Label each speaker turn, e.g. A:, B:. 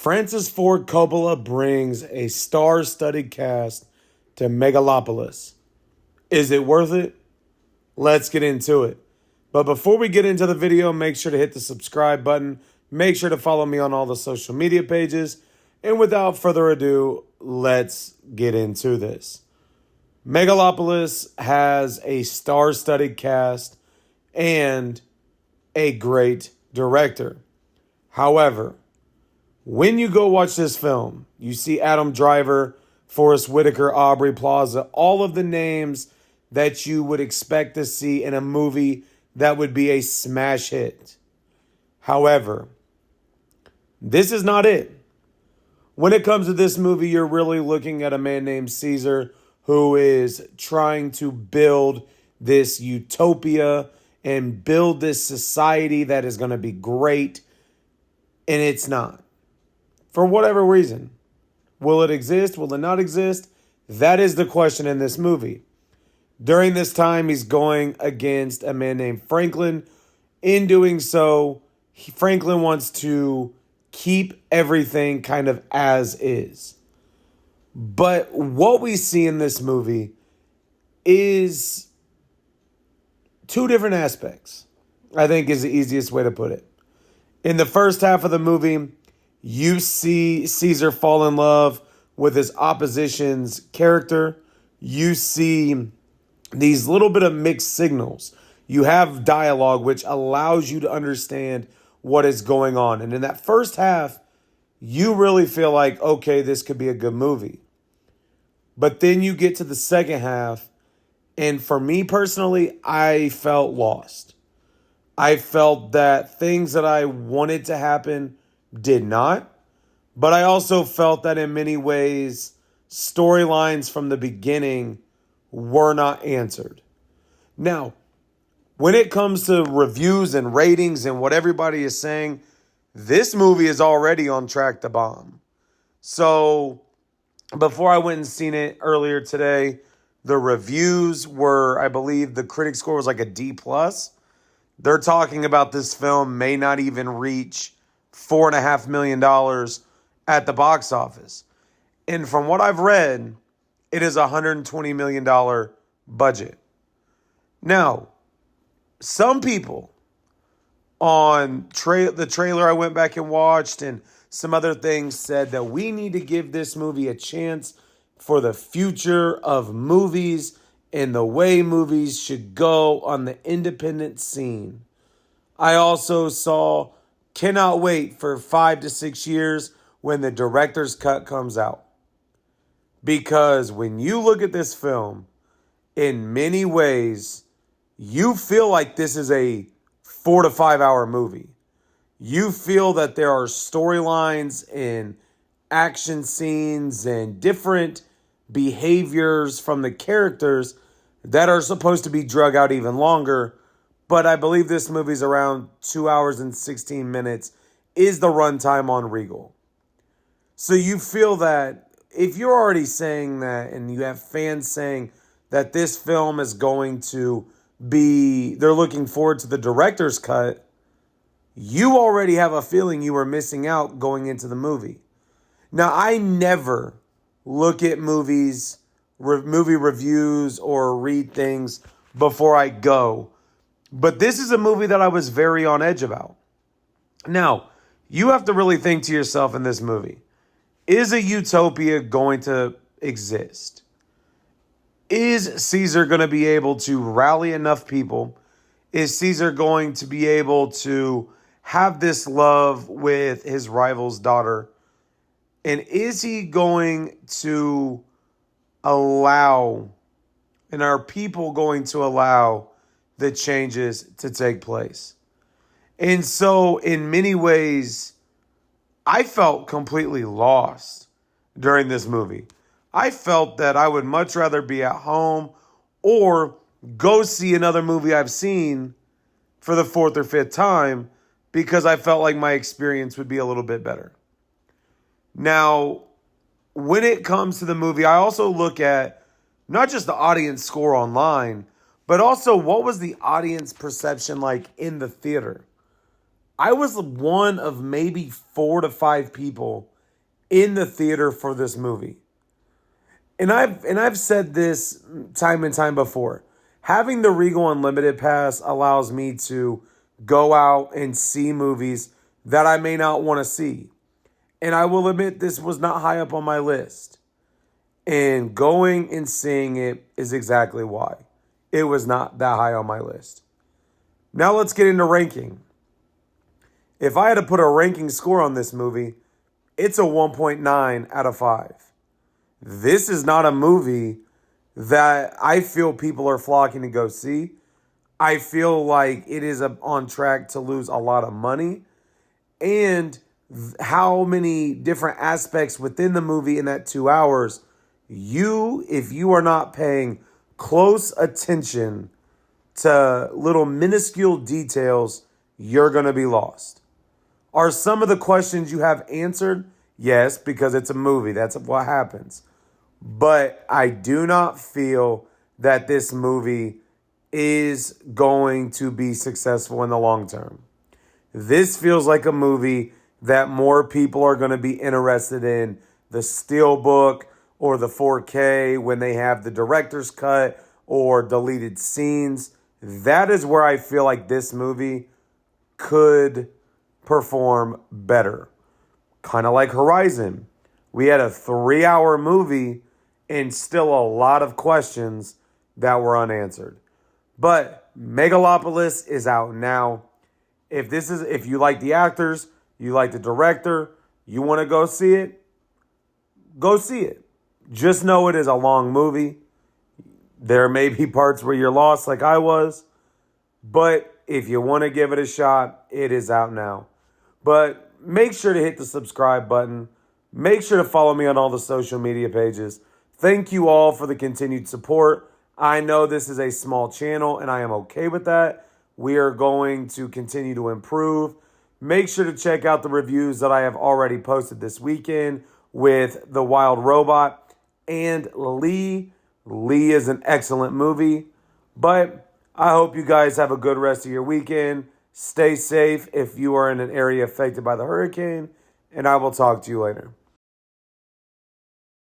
A: Francis Ford Coppola brings a star-studded cast to Megalopolis. Is it worth it? Let's get into it. But before we get into the video, make sure to hit the subscribe button. Make sure to follow me on all the social media pages. And without further ado, let's get into this. Megalopolis has a star-studded cast and a great director. However, when you go watch this film, you see Adam Driver, Forrest Whitaker, Aubrey Plaza, all of the names that you would expect to see in a movie that would be a smash hit. However, this is not it. When it comes to this movie, you're really looking at a man named Caesar who is trying to build this utopia and build this society that is going to be great, and it's not. For whatever reason. Will it exist? Will it not exist? That is the question in this movie. During this time, he's going against a man named Franklin. In doing so, Franklin wants to keep everything kind of as is. But what we see in this movie is two different aspects, I think is the easiest way to put it. In the first half of the movie, you see Caesar fall in love with his opposition's character. You see these little bit of mixed signals. You have dialogue which allows you to understand what is going on. And in that first half, you really feel like, okay, this could be a good movie. But then you get to the second half, and for me personally, I felt lost. I felt that things that I wanted to happen did not. But I also felt that in many ways, storylines from the beginning were not answered. Now, when it comes to reviews and ratings and what everybody is saying, this movie is already on track to bomb. So before I went and seen it earlier today, the reviews were, I believe the critic score was like a D+. They're talking about this film may not even reach $4.5 million at the box office. And from what I've read, it is a $120 million budget. Now, some people on the trailer I went back and watched and some other things said that we need to give this movie a chance for the future of movies and the way movies should go on the independent scene. I also cannot wait for 5 to 6 years when the director's cut comes out. Because when you look at this film, in many ways, you feel like this is a 4 to 5 hour movie. You feel that there are storylines and action scenes and different behaviors from the characters that are supposed to be drug out even longer. But I believe this movie's around 2 hours and 16 minutes is the runtime on Regal. So you feel that if you're already saying that and you have fans saying that this film is going to be, they're looking forward to the director's cut, you already have a feeling you were missing out going into the movie. Now, I never look at movie reviews or read things before I go. But this is a movie that I was very on edge about. Now, you have to really think to yourself in this movie, is a utopia going to exist? Is Caesar going to be able to rally enough people? Is Caesar going to be able to have this love with his rival's daughter? And is he going to allow, and are people going to allow the changes to take place? And so in many ways, I felt completely lost during this movie. I felt that I would much rather be at home or go see another movie I've seen for the 4th or 5th time because I felt like my experience would be a little bit better. Now, when it comes to the movie, I also look at not just the audience score online, but also what was the audience perception like in the theater. I was one of maybe 4 to 5 people in the theater for this movie. And I've said this time and time before. Having the Regal Unlimited pass allows me to go out and see movies that I may not want to see. And I will admit this was not high up on my list. And going and seeing it is exactly why. It was not that high on my list. Now let's get into ranking. If I had to put a ranking score on this movie, it's a 1.9 out of 5. This is not a movie that I feel people are flocking to go see. I feel like it is on track to lose a lot of money. And how many different aspects within the movie in that 2 hours, if you are not paying close attention to little minuscule details, you're going to be lost. Are some of the questions you have answered? Yes, because it's a movie. That's what happens. But I do not feel that this movie is going to be successful in the long term. This feels like a movie that more people are going to be interested in the Steelbook or the 4K when they have the director's cut or deleted scenes. That is where I feel like this movie could perform better. Kind of like Horizon. We had a 3-hour movie and still a lot of questions that were unanswered. But Megalopolis is out now. If you like the actors, you like the director, you want to go see it, go see it. Just know it is a long movie. There may be parts where you're lost like I was. But if you want to give it a shot, it is out now. But make sure to hit the subscribe button. Make sure to follow me on all the social media pages. Thank you all for the continued support. I know this is a small channel and I am okay with that. We are going to continue to improve. Make sure to check out the reviews that I have already posted this weekend with The Wild Robot and Lee. Lee is an excellent movie. But I hope you guys have a good rest of your weekend. Stay safe if you are in an area affected by the hurricane. And I will talk to you later.